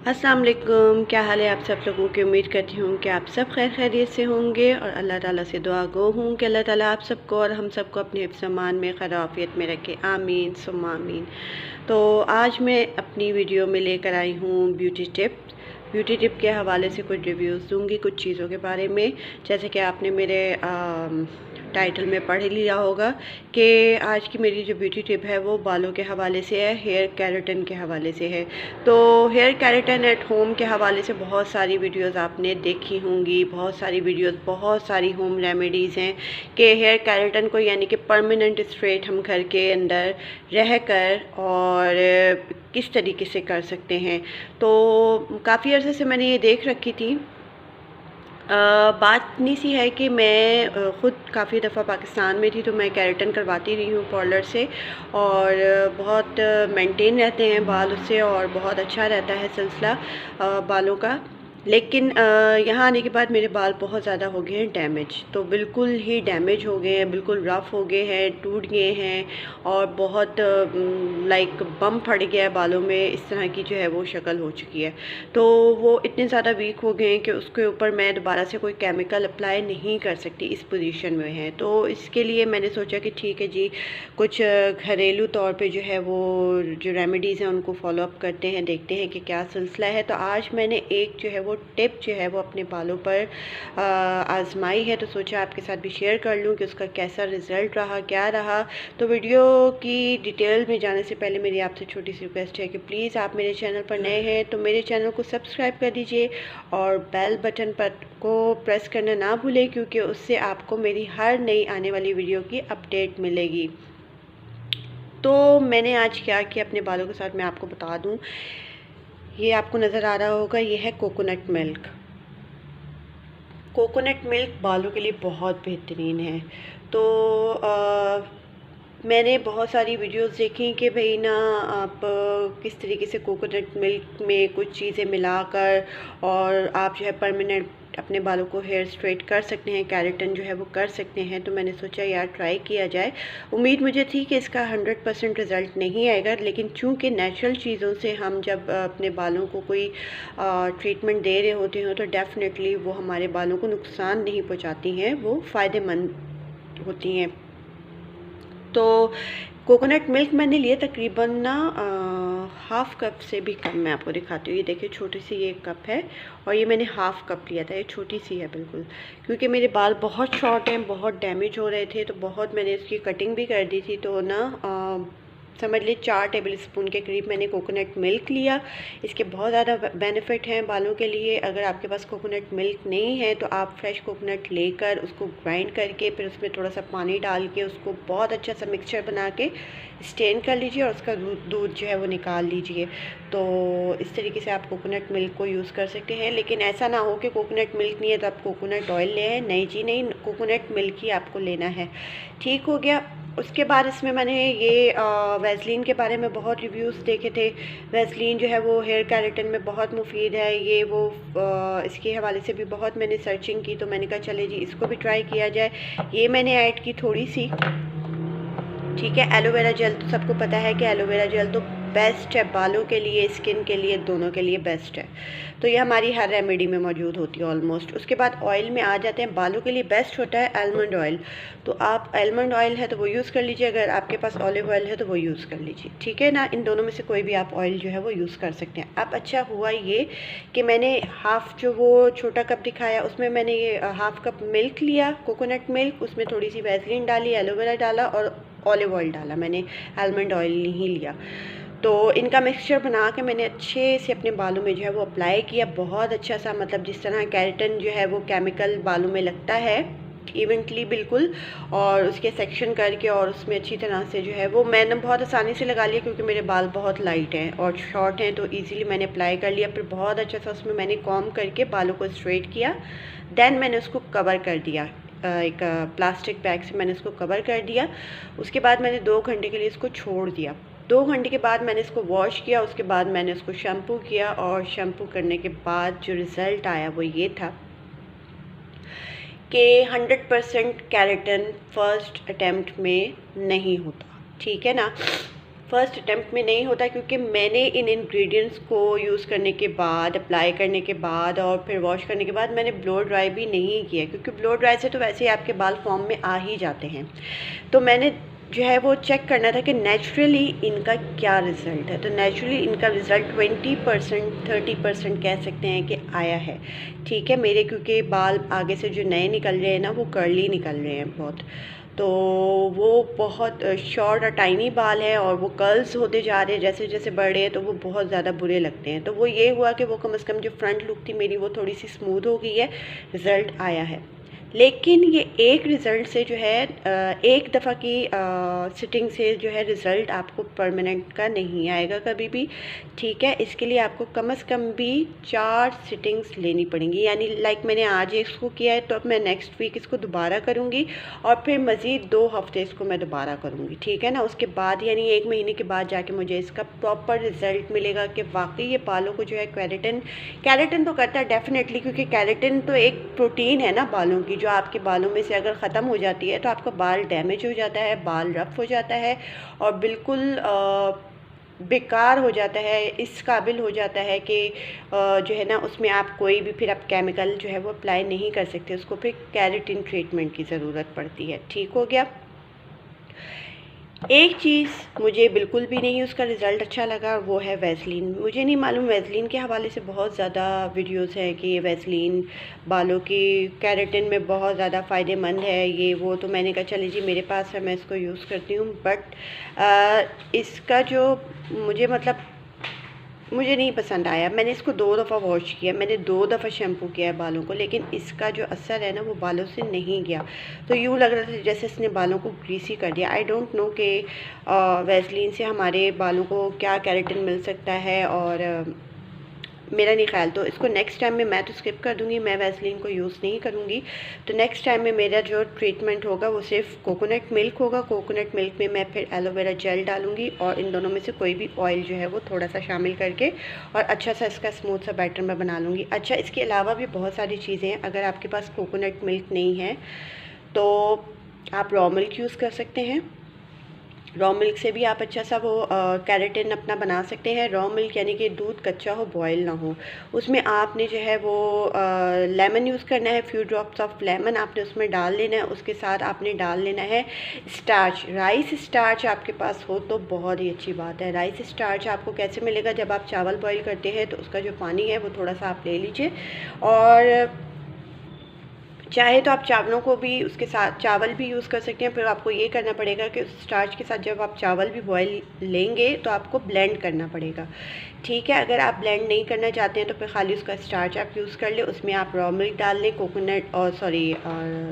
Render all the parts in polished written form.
अस्सलाम वालेकुम। क्या हाल है आप सब लोगों की। उम्मीद करती हूँ कि आप सब खैर खैरियत से होंगे और अल्लाह ताला से दुआ गो हूँ कि अल्लाह ताला आप सबको और हम सबको अपने हिफ्ज़ अमान में खैर आफियत में रखे। आमीन सुम्मा आमीन। तो आज मैं अपनी वीडियो में लेकर आई हूँ ब्यूटी टिप के हवाले से कुछ रिव्यूज़ दूँगी कुछ चीज़ों के बारे में। जैसे कि आपने मेरे टाइटल में पढ़ लिया होगा कि आज की मेरी जो ब्यूटी टिप है वो बालों के हवाले से है, हेयर केराटिन के हवाले से है। तो हेयर केराटिन एट होम के हवाले से बहुत सारी वीडियोस आपने देखी होंगी, बहुत सारी होम रेमेडीज़ हैं कि हेयर केराटिन को यानी कि परमानेंट स्ट्रेट हम घर के अंदर रह कर और किस तरीके से कर सकते हैं। तो काफ़ी अर्से से मैंने ये देख रखी थी। बात इतनी सी है कि मैं ख़ुद काफ़ी दफ़ा पाकिस्तान में थी तो मैं केराटिन करवाती रही हूँ पार्लर से और बहुत मेंटेन रहते हैं बाल उससे और बहुत अच्छा रहता है सिलसिला बालों का। लेकिन यहाँ आने के बाद मेरे बाल बहुत ज़्यादा हो गए हैं डैमेज, तो बिल्कुल ही डैमेज हो गए हैं, बिल्कुल रफ़ हो गए हैं, टूट गए हैं और बहुत लाइक बम फट गया है बालों में, इस तरह की जो है वो शक्ल हो चुकी है। तो वो इतने ज़्यादा वीक हो गए हैं कि उसके ऊपर मैं दोबारा से कोई केमिकल अप्लाई नहीं कर सकती, इस पोजीशन में है। तो इसके लिए मैंने सोचा कि ठीक है जी, कुछ घरेलू तौर पे जो है वो जो रेमेडीज़ हैं उनको फॉलो अप करते हैं, देखते हैं कि क्या सिलसिला है। तो आज मैंने एक जो है वो टिप जो है वो अपने बालों पर आजमाई है, तो सोचा आपके साथ भी शेयर कर लूँ कि उसका कैसा रिज़ल्ट रहा, क्या रहा। तो वीडियो की डिटेल में जाने से पहले मेरी आपसे छोटी सी रिक्वेस्ट है कि प्लीज़ आप मेरे चैनल पर नए हैं तो मेरे चैनल को सब्सक्राइब कर दीजिए और बेल बटन पर को प्रेस करना ना भूलें, क्योंकि उससे आपको मेरी हर नई आने वाली वीडियो की अपडेट मिलेगी। तो मैंने आज क्या किया अपने बालों के साथ मैं आपको बता दूं। ये आपको नज़र आ रहा होगा, ये है कोकोनट मिल्क। कोकोनट मिल्क बालों के लिए बहुत बेहतरीन है। तो मैंने बहुत सारी वीडियोस देखी कि भाई ना आप किस तरीके से कोकोनट मिल्क में कुछ चीज़ें मिलाकर और आप जो है परमानेंट अपने बालों को हेयर स्ट्रेट कर सकते हैं, केराटिन जो है वो कर सकते हैं। तो मैंने सोचा यार ट्राई किया जाए। उम्मीद मुझे थी कि इसका 100% रिज़ल्ट नहीं आएगा, लेकिन चूँकि नेचुरल चीज़ों से हम जब अपने बालों को कोई ट्रीटमेंट दे रहे होते हैं तो डेफ़िनेटली वो हमारे बालों को नुकसान नहीं पहुँचाती हैं, वो फ़ायदेमंद होती हैं। तो कोकोनट मिल्क मैंने लिए तकरीबन ना हाफ़ कप से भी कम। मैं आपको दिखाती हूँ, ये देखिए छोटी सी ये कप है और ये मैंने हाफ़ कप लिया था, ये छोटी सी है बिल्कुल, क्योंकि मेरे बाल बहुत शॉर्ट हैं, बहुत डैमेज हो रहे थे, तो बहुत मैंने इसकी कटिंग भी कर दी थी। तो ना समझ लीजिए 4 टेबल स्पून के करीब मैंने कोकोनट मिल्क लिया। इसके बहुत ज़्यादा बेनिफिट हैं बालों के लिए। अगर आपके पास कोकोनट मिल्क नहीं है तो आप फ्रेश कोकोनट लेकर उसको ग्राइंड करके फिर उसमें थोड़ा सा पानी डाल के उसको बहुत अच्छा सा मिक्सचर बना के स्टेन कर लीजिए और उसका दूध जो है वो निकाल लीजिए। तो इस तरीके से आप कोकोनट मिल्क को यूज़ कर सकते हैं। लेकिन ऐसा ना हो कि कोकोनट मिल्क नहीं है तो आप कोकोनट ऑयल लें, नहीं जी नहीं, कोकोनट मिल्क ही आपको लेना है। ठीक हो गया। उसके बाद इसमें मैंने ये वैसलीन के बारे में बहुत रिव्यूज़ देखे थे। वैसलीन जो है वो हेयर केराटिन में बहुत मुफीद है, ये वो इसके हवाले से भी बहुत मैंने सर्चिंग की, तो मैंने कहा चले जी इसको भी ट्राई किया जाए। ये मैंने ऐड की थोड़ी सी, ठीक है। एलोवेरा जेल तो सबको पता है कि एलोवेरा जेल तो बेस्ट है बालों के लिए, स्किन के लिए, दोनों के लिए बेस्ट है। तो ये हमारी हर रेमेडी में मौजूद होती है ऑलमोस्ट। उसके बाद ऑयल में आ जाते हैं। बालों के लिए बेस्ट होता है आलमंड ऑयल, तो आप आलमंड ऑयल है तो वो यूज़ कर लीजिए, अगर आपके पास ऑलिव ऑयल है तो वो यूज़ कर लीजिए, ठीक है ना। इन दोनों में से कोई भी आप ऑयल जो है वो यूज़ कर सकते हैं। अब अच्छा हुआ ये कि मैंने हाफ़ जो वो छोटा कप दिखाया उसमें मैंने ये हाफ़ कप मिल्क लिया, कोकोनट मिल्क, उसमें थोड़ी सी वैसलीन डाली, एलोवेरा डाला और ऑलिव ऑयल डाला। मैंने आलमंड ऑयल नहीं लिया। तो इनका मिक्सचर बना के मैंने अच्छे से अपने बालों में जो है वो अप्लाई किया, बहुत अच्छा सा, मतलब जिस तरह केराटिन जो है वो केमिकल बालों में लगता है इवेंटली बिल्कुल, और उसके सेक्शन करके और उसमें अच्छी तरह से जो है वो मैंने बहुत आसानी से लगा लिया, क्योंकि मेरे बाल बहुत लाइट हैं और शॉर्ट हैं, तो इजीली मैंने अप्लाई कर लिया। फिर बहुत अच्छा सा उसमें मैंने कॉम्ब करके बालों को स्ट्रेट किया। देन मैंने उसको कवर कर दिया, एक प्लास्टिक बैग से मैंने उसको कवर कर दिया। उसके बाद मैंने 2 घंटे के लिए इसको छोड़ दिया। 2 घंटे के बाद मैंने इसको वॉश किया, उसके बाद मैंने उसको शैम्पू किया और शैम्पू करने के बाद जो रिज़ल्ट आया वो ये था कि 100% केराटिन फर्स्ट अटेम्प्ट में नहीं होता, ठीक है ना। फ़र्स्ट अटैम्प्ट में नहीं होता, क्योंकि मैंने इन इंग्रेडिएंट्स को यूज़ करने के बाद, अप्लाई करने के बाद और फिर वॉश करने के बाद मैंने ब्लो ड्राई भी नहीं किया, क्योंकि ब्लो ड्राई से तो वैसे ही आपके बाल फॉर्म में आ ही जाते हैं। तो मैंने जो है वो चेक करना था कि नेचुरली इनका क्या रिज़ल्ट है। तो नेचुरली इनका रिज़ल्ट 20% 30% कह सकते हैं कि आया है। ठीक है, मेरे क्योंकि बाल आगे से जो नए निकल रहे हैं ना, वो कर्ली निकल रहे हैं बहुत, तो वो बहुत शॉर्ट और टाइनी बाल है और वो कर्ल्स होते जा रहे हैं जैसे जैसे बढ़ रहे हैं, तो वो बहुत ज़्यादा बुरे लगते हैं। तो वो ये हुआ कि वो कम से कम जो फ्रंट लुक थी मेरी, वो थोड़ी सी स्मूथ हो गई है, रिज़ल्ट आया है। लेकिन ये एक रिज़ल्ट से जो है, एक दफ़ा की सिटिंग से जो है रिज़ल्ट आपको परमानेंट का नहीं आएगा कभी भी। ठीक है, इसके लिए आपको कम से कम भी 4 सिटिंग्स लेनी पड़ेंगी। यानी लाइक मैंने आज इसको किया है, तो अब मैं नेक्स्ट वीक इसको दोबारा करूँगी और फिर मज़ीद 2 हफ़्ते इसको मैं दोबारा करूँगी। ठीक है ना, उसके बाद यानी 1 महीने के बाद जाके मुझे इसका प्रॉपर रिज़ल्ट मिलेगा कि वाकई ये बालों को जो है केराटिन तो करता है डेफिनेटली, क्योंकि केराटिन तो एक प्रोटीन है ना बालों की, जो आपके बालों में से अगर ख़त्म हो जाती है तो आपका बाल डैमेज हो जाता है, बाल रफ हो जाता है और बिल्कुल बेकार हो जाता है, इस काबिल हो जाता है कि जो है ना उसमें आप कोई भी फिर आप केमिकल जो है वो अप्लाई नहीं कर सकते, उसको फिर केराटिन ट्रीटमेंट की ज़रूरत पड़ती है। ठीक हो गया। एक चीज़ मुझे बिल्कुल भी नहीं उसका रिज़ल्ट अच्छा लगा, वो है वैसलीन। मुझे नहीं मालूम, वैसलीन के हवाले से बहुत ज़्यादा वीडियोस हैं कि वैसलीन बालों की केराटिन में बहुत ज़्यादा फ़ायदेमंद है, ये वो। तो मैंने कहा चलिए जी, मेरे पास है, मैं इसको यूज़ करती हूँ। बट इसका जो मुझे नहीं पसंद आया। मैंने इसको 2 दफ़ा वॉश किया, मैंने 2 दफ़ा शैम्पू किया है बालों को, लेकिन इसका जो असर है ना वो बालों से नहीं गया। तो यूँ लग रहा था जैसे इसने बालों को ग्रीसी कर दिया। आई डोंट नो कि वैसलीन से हमारे बालों को क्या केराटिन मिल सकता है, और मेरा नहीं ख्याल। तो इसको नेक्स्ट टाइम में मैं तो स्किप कर दूँगी, मैं वैसलीन को यूज़ नहीं करूँगी। तो नेक्स्ट टाइम में मेरा जो ट्रीटमेंट होगा वो सिर्फ कोकोनट मिल्क होगा। कोकोनट मिल्क में मैं फिर एलोवेरा जेल डालूँगी और इन दोनों में से कोई भी ऑयल जो है वो थोड़ा सा शामिल करके और अच्छा सा इसका स्मूथ सा बैटर मैं बना लूँगी। अच्छा, इसके अलावा भी बहुत सारी चीज़ें हैं। अगर आपके पास कोकोनट मिल्क नहीं है तो आप रॉ मिल्क यूज़ कर सकते हैं। रॉ मिल्क से भी आप अच्छा सा वो केराटिन अपना बना सकते हैं। रॉ मिल्क यानी कि दूध कच्चा हो, बॉयल ना हो। उसमें आपने जो है वो लेमन यूज़ करना है, फ्यू ड्रॉप्स ऑफ लेमन आपने उसमें डाल लेना है। उसके साथ आपने डाल लेना है स्टार्च। राइस स्टार्च आपके पास हो तो बहुत ही अच्छी बात है। राइस स्टार्च आपको कैसे मिलेगा? जब आप चावल बॉयल करते हैं तो उसका जो पानी है वो थोड़ा सा आप ले लीजिए, और चाहे तो आप चावलों को भी उसके साथ चावल भी यूज़ कर सकते हैं। फिर आपको ये करना पड़ेगा कि उस स्टार्च के साथ जब आप चावल भी बॉयल लेंगे तो आपको ब्लेंड करना पड़ेगा। ठीक है, अगर आप ब्लेंड नहीं करना चाहते हैं तो फिर खाली उसका स्टार्च आप यूज़ कर लें। उसमें आप रॉ मिल्क डाल लें, कोकोनट और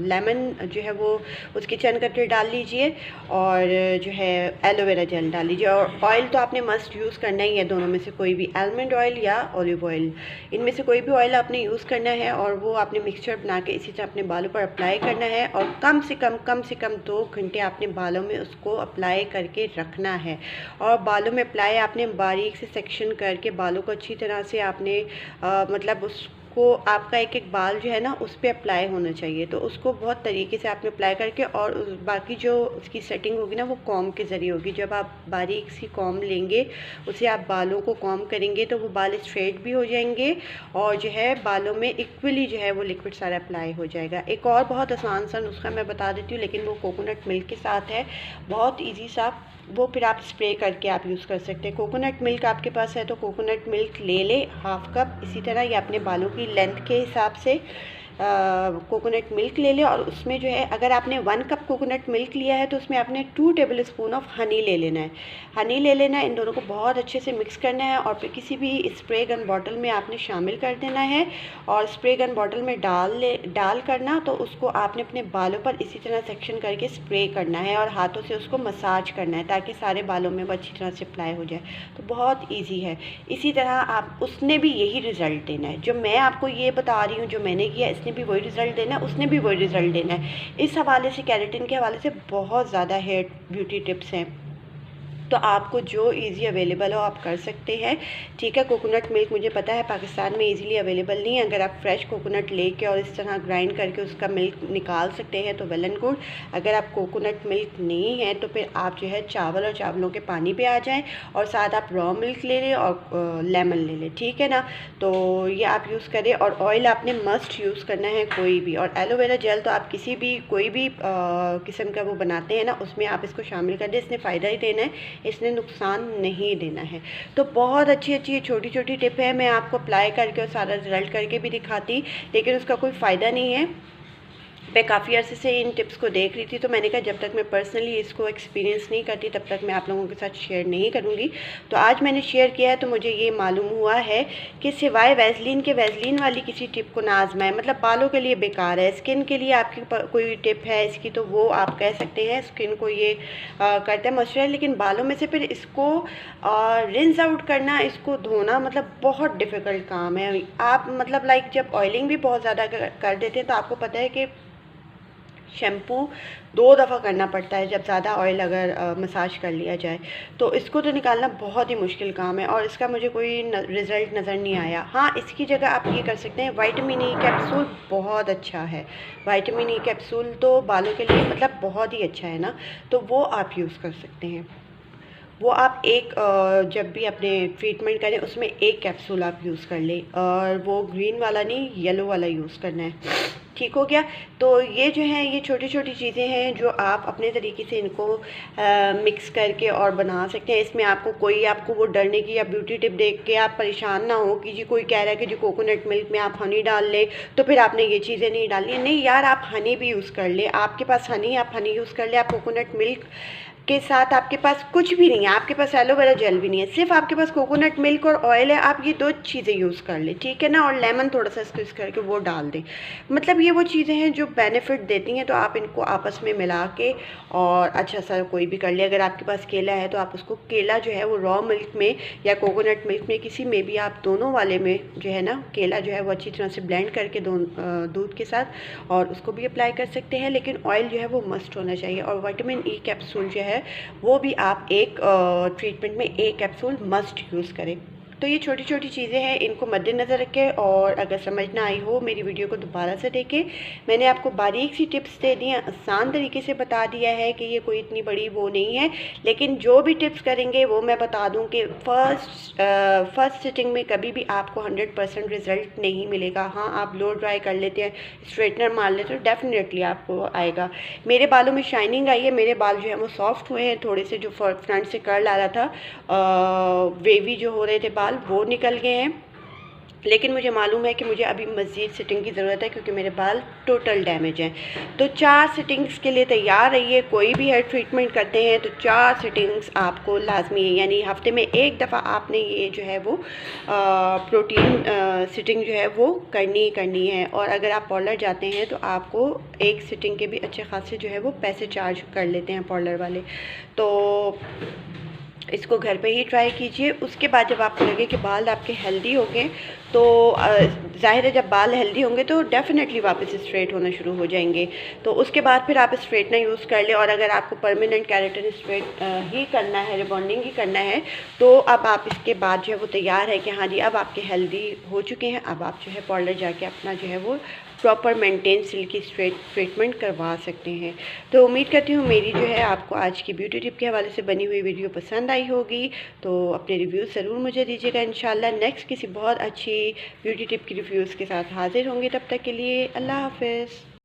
लेमन जो है वो उसके चंद कतरे डाल लीजिए, और जो है एलोवेरा जेल डाल लीजिए। और ऑयल तो आपने मस्ट यूज़ करना ही है, दोनों में से कोई भी, आलमंड ऑयल या ऑलिव ऑयल, इनमें से कोई भी ऑयल आपने यूज़ करना है। और वो आपने मिक्सचर बना के इसी तरह अपने बालों पर अप्लाई करना है, और कम से कम 2 घंटे आपने बालों में उसको अप्लाई करके रखना है। और बालों में अप्लाई आपने बारीक से सेक्शन करके बालों को अच्छी तरह से आपने मतलब उसको आपका एक एक बाल जो है ना उस पर अप्लाई होना चाहिए। तो उसको बहुत तरीके से आपने अप्लाई करके, और बाकी जो उसकी सेटिंग होगी ना वो कॉम के ज़रिए होगी। जब आप बारीक सी कॉम लेंगे, उसे आप बालों को कॉम करेंगे तो वो बाल स्ट्रेट भी हो जाएंगे, और जो है बालों में इक्वली जो है वो लिक्विड सारा अप्लाई हो जाएगा। एक और बहुत आसान सा नुस्खा मैं बता देती हूँ, लेकिन वो कोकोनट मिल्क के साथ है, बहुत ईजी सा। वो फिर आप स्प्रे करके आप यूज़ कर सकते हैं। कोकोनट मिल्क आपके पास है तो कोकोनट मिल्क ले लें, हाफ़ कप। इसी तरह ये अपने बालों की लेंथ के हिसाब से कोकोनट मिल्क ले लें, और उसमें जो है अगर आपने 1 कप कोकोनट मिल्क लिया है तो उसमें आपने 2 टेबलस्पून ऑफ हनी ले लेना है। हनी ले लेना है, इन दोनों को बहुत अच्छे से मिक्स करना है, और फिर किसी भी स्प्रे गन बॉटल में आपने शामिल कर देना है। और स्प्रे गन बॉटल में डाल करना, तो उसको आपने अपने बालों पर इसी तरह सेक्शन करके स्प्रे करना है, और हाथों से उसको मसाज करना है ताकि सारे बालों में वो अच्छी तरह से अप्लाई हो जाए। तो बहुत ईजी है। इसी तरह उसने भी यही रिज़ल्ट देना है, जो मैं आपको ये बता रही हूँ, जो मैंने किया, इसने भी वही रिज़ल्ट देना है, उसने भी वही रिज़ल्ट देना है। इस हवाले से, केराटिन के हवाले से बहुत ज़्यादा हेयर ब्यूटी टिप्स हैं। तो आपको जो इजी अवेलेबल हो आप कर सकते हैं, ठीक है। कोकोनट मिल्क मुझे पता है पाकिस्तान में इजीली अवेलेबल नहीं है। अगर आप फ्रेश कोकोनट लेके और इस तरह ग्राइंड करके उसका मिल्क निकाल सकते हैं तो वेल एंड गुड। अगर आप कोकोनट मिल्क नहीं है तो फिर आप जो है चावल और चावलों के पानी पे आ जाएं और साथ आप रॉ मिल्क ले लें और लेमन ले लें, ठीक है ना। तो ये आप यूज़ करें और ऑयल आपने मस्ट यूज़ करना है कोई भी। और एलोवेरा जेल तो आप किसी भी कोई भी किस्म का वो बनाते हैं ना उसमें आप इसको शामिल कर दें। इसने फ़ायदा ही देना है, इसने नुकसान नहीं देना है। तो बहुत अच्छी अच्छी छोटी छोटी टिप है, मैं आपको अप्लाई करके और सारा रिजल्ट करके भी दिखाती, लेकिन उसका कोई फ़ायदा नहीं है। मैं काफ़ी अर्से से इन टिप्स को देख रही थी तो मैंने कहा जब तक मैं पर्सनली इसको एक्सपीरियंस नहीं करती तब तक मैं आप लोगों के साथ शेयर नहीं करूँगी। तो आज मैंने शेयर किया है तो मुझे ये मालूम हुआ है कि सिवाय वैसलीन के वैसलीन वाली किसी टिप को ना आजमाएं, मतलब बालों के लिए बेकार है। स्किन के लिए आपकी कोई टिप है इसकी तो वो आप कह सकते हैं, स्किन को ये करता है मॉइस्चराइज, लेकिन बालों में से फिर इसको रिंस आउट करना, इसको धोना मतलब बहुत डिफ़िकल्ट काम है। आप मतलब लाइक जब ऑयलिंग भी बहुत ज़्यादा कर देते हैं तो आपको पता है कि शैम्पू 2 दफ़ा करना पड़ता है जब ज़्यादा ऑयल अगर मसाज कर लिया जाए। तो इसको तो निकालना बहुत ही मुश्किल काम है और इसका मुझे कोई रिज़ल्ट नज़र नहीं आया। हाँ, इसकी जगह आप ये कर सकते हैं, विटामिन ई कैप्सूल बहुत अच्छा है। विटामिन ई कैप्सूल तो बालों के लिए मतलब बहुत ही अच्छा है ना, तो वो आप यूज़ कर सकते हैं। वो आप एक जब भी अपने ट्रीटमेंट करें उसमें एक कैप्सूल आप यूज़ कर लें और वो ग्रीन वाला नहीं येलो वाला यूज़ करना है, ठीक हो गया। तो ये जो है ये छोटी छोटी चीज़ें हैं जो आप अपने तरीके से इनको मिक्स करके और बना सकते हैं। इसमें आपको वो डरने की या ब्यूटी टिप देख के आप परेशान ना हो कि जी कोई कह रहा है कि जी कोकोनट मिल्क में आप हनी डाल लें तो फिर आपने ये चीज़ें नहीं डालनी है। नहीं यार, आप हनी भी यूज़ कर लें, आपके पास हनी, आप हनी यूज़ कर लें। आप कोकोनट मिल्क के साथ आपके पास कुछ भी नहीं है, आपके पास एलोवेरा जेल भी नहीं है, सिर्फ आपके पास कोकोनट मिल्क और ऑयल है, आप ये 2 चीज़ें यूज़ कर लें, ठीक है ना। और लेमन थोड़ा सा स्क्वीज़ करके वो डाल दें। मतलब ये वो चीज़ें हैं जो बेनिफिट देती हैं, तो आप इनको आपस में मिला के और अच्छा सा कोई भी कर ले। अगर आपके पास केला है तो आप उसको केला जो है वो रॉ मिल्क में या कोकोनट मिल्क में किसी में भी आप दोनों वाले में जो है ना केला जो है वो अच्छी तरह से ब्लेंड करके दूध के साथ और उसको भी अप्लाई कर सकते हैं। लेकिन ऑयल जो है वो मस्ट होना चाहिए। और विटामिन ई कैप्सूल जो है वो भी आप एक ट्रीटमेंट में एक कैप्सूल मस्ट यूज़ करें। तो ये छोटी छोटी चीज़ें हैं, इनको मद्देनज़र रखें और अगर समझ ना आई हो मेरी वीडियो को दोबारा से देखें। मैंने आपको बारीक सी टिप्स दे दी हैं, आसान तरीके से बता दिया है कि ये कोई इतनी बड़ी वो नहीं है। लेकिन जो भी टिप्स करेंगे वो मैं बता दूं कि फ़र्स्ट सिटिंग में कभी भी आपको 100% रिज़ल्ट नहीं मिलेगा। हाँ, आप ब्लो ड्राई कर लेते हैं, स्ट्रेटनर मार लेते हैं तो डेफिनेटली आपको आएगा। मेरे बालों में शाइनिंग आई है, मेरे बाल जो है वो सॉफ्ट हुए हैं, थोड़े से जो फ्रंट से कर्ल आ रहा था वेवी जो हो रहे थे वो निकल गए हैं। लेकिन मुझे मालूम है कि मुझे अभी मज़ीद सिटिंग की ज़रूरत है क्योंकि मेरे बाल टोटल डैमेज हैं। तो 4 सिटिंग्स के लिए तैयार रहिए। कोई भी हेयर ट्रीटमेंट करते हैं तो 4 सिटिंग्स आपको लाजमी है, यानी हफ्ते में एक दफ़ा आपने ये जो है वो प्रोटीन सिटिंग जो है वो करनी है। और अगर आप पार्लर जाते हैं तो आपको एक सिटिंग के भी अच्छे खासे जो है वो पैसे चार्ज कर लेते हैं पार्लर वाले। तो इसको घर पे ही ट्राई कीजिए। उसके बाद जब आपको लगे कि बाल आपके हेल्दी हो गए तो ज़ाहिर है जब बाल हेल्दी होंगे तो डेफ़िनेटली वापस स्ट्रेट होना शुरू हो जाएंगे। तो उसके बाद फिर आप स्ट्रेटनर यूज़ कर लें। और अगर आपको परमानेंट केराटिन स्ट्रेट ही करना है, रिबॉन्डिंग ही करना है, तो अब आप इसके बाद जो है वो तैयार है कि हाँ जी अब आपके हेल्दी हो चुके हैं, अब आप जो है पार्लर जाके अपना जो है वो proper maintain silky straight treatment करवा सकते हैं। तो उम्मीद करती हूँ मेरी जो है आपको आज की ब्यूटी टिप के हवाले से बनी हुई वीडियो पसंद आई होगी। तो अपने रिव्यूज़ ज़रूर मुझे दीजिएगा। इंशाल्लाह नेक्स्ट किसी बहुत अच्छी ब्यूटी टिप की रिव्यूज़ के साथ हाजिर होंगे। तब तक के लिए अल्लाह हाफ़िज़।